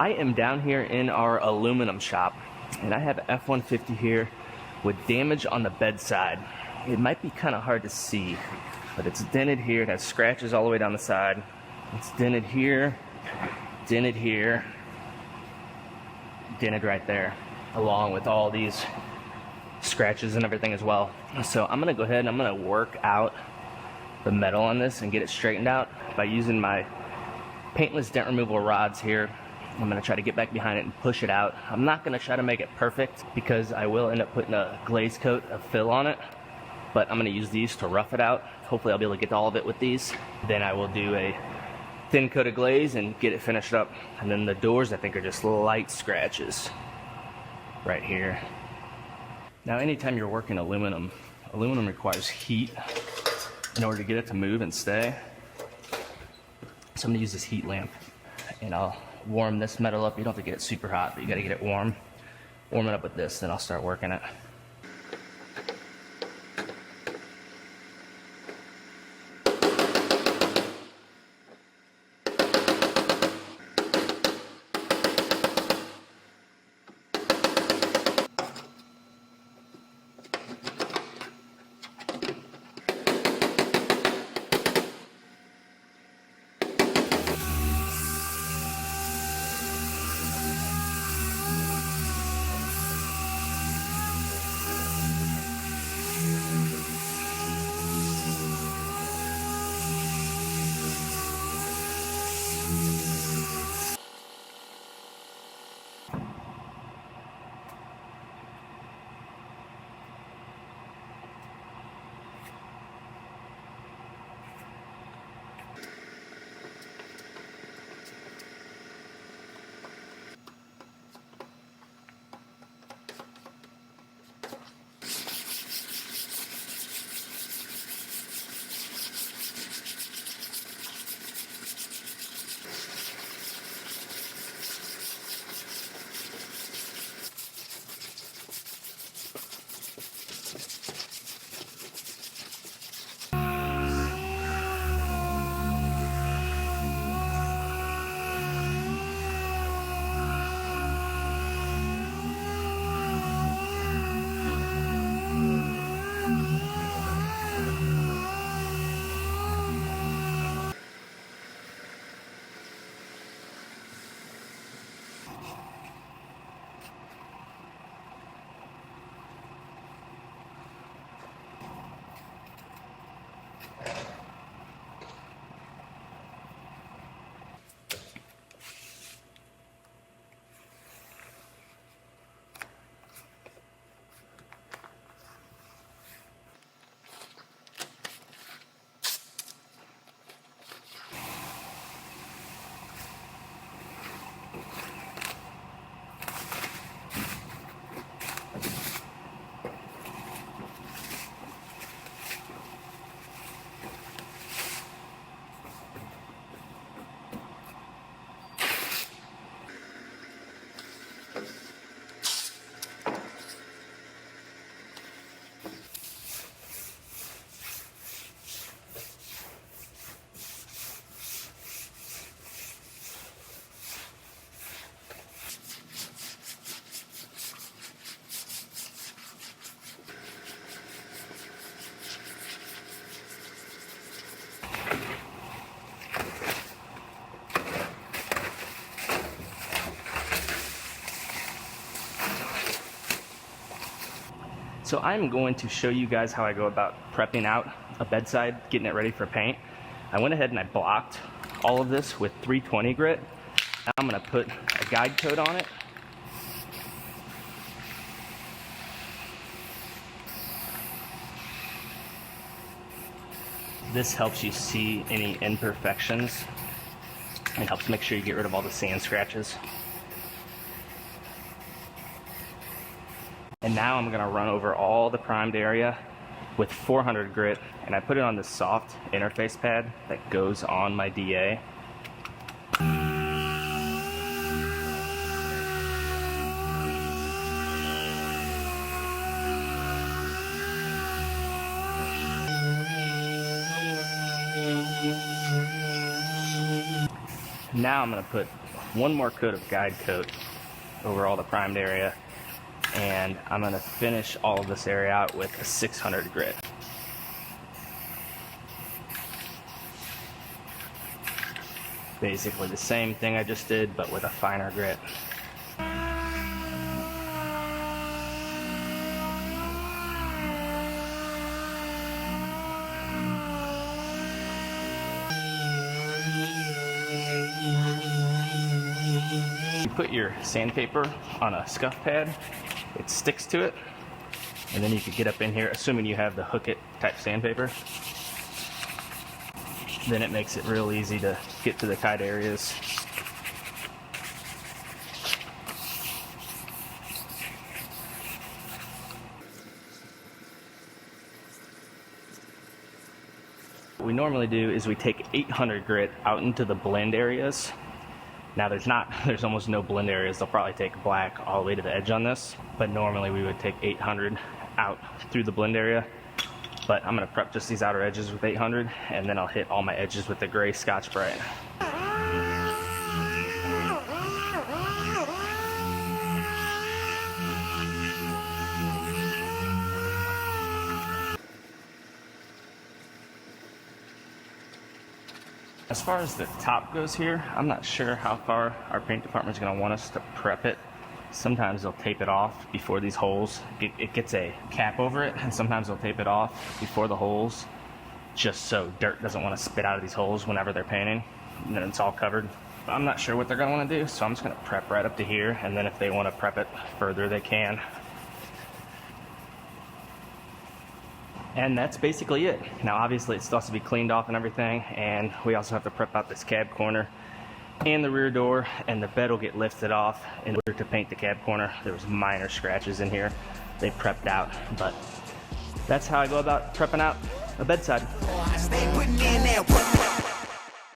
I am down here in our aluminum shop, and I have F-150 here with damage on the bedside. It might be kind of hard to see, but it's dented here. It has scratches all the way down the side. It's dented here, dented here, dented right there, along with all these scratches and everything as well. So I'm gonna go ahead and I'm gonna work out the metal on this and get it straightened out by using my paintless dent removal rods here. I'm gonna try to get back behind it and push it out. I'm not gonna try to make it perfect because I will end up putting a glaze coat of fill on it, but I'm gonna use these to rough it out. Hopefully I'll be able to get all of it with these. Then I will do a thin coat of glaze and get it finished up. And then the doors, I think, are just light scratches right here. Now anytime you're working aluminum requires heat in order to get it to move and stay. So I'm gonna use this heat lamp and I'll warm this metal up. You don't have to get it super hot, but you gotta get it warm. Warm it up with this, then I'll start working it. So I'm going to show you guys how I go about prepping out a bedside, getting it ready for paint. I went ahead and I blocked all of this with 320 grit. Now I'm gonna put a guide coat on it. This helps you see any imperfections and helps make sure you get rid of all the sand scratches. And now I'm gonna run over all the primed area with 400 grit, and I put it on this soft interface pad that goes on my DA. Now I'm gonna put one more coat of guide coat over all the primed area, and I'm going to finish all of this area out with a 600 grit. Basically the same thing I just did, but with a finer grit. You put your sandpaper on a scuff pad, it sticks to it, and then you could get up in here, assuming you have the hook it type sandpaper. Then it makes it real easy to get to the kite areas. What we normally do is we take 800 grit out into the blend areas. Now there's almost no blend areas. They'll probably take black all the way to the edge on this, but normally we would take 800 out through the blend area. But I'm going to prep just these outer edges with 800, and then I'll hit all my edges with the gray Scotch-Brite. As far as the top goes here, I'm not sure how far our paint department is going to want us to prep it. Sometimes they'll tape it off before these holes. It gets a cap over it, and sometimes they'll tape it off before the holes, just so dirt doesn't want to spit out of these holes whenever they're painting, and then it's all covered. But I'm not sure what they're going to want to do, so I'm just going to prep right up to here, and then if they want to prep it further, they can. And that's basically it. Now obviously it still has to be cleaned off and everything, and we also have to prep out this cab corner and the rear door, and the bed will get lifted off in order to paint the cab corner. There was minor scratches in here they prepped out, but that's how I go about prepping out a bedside.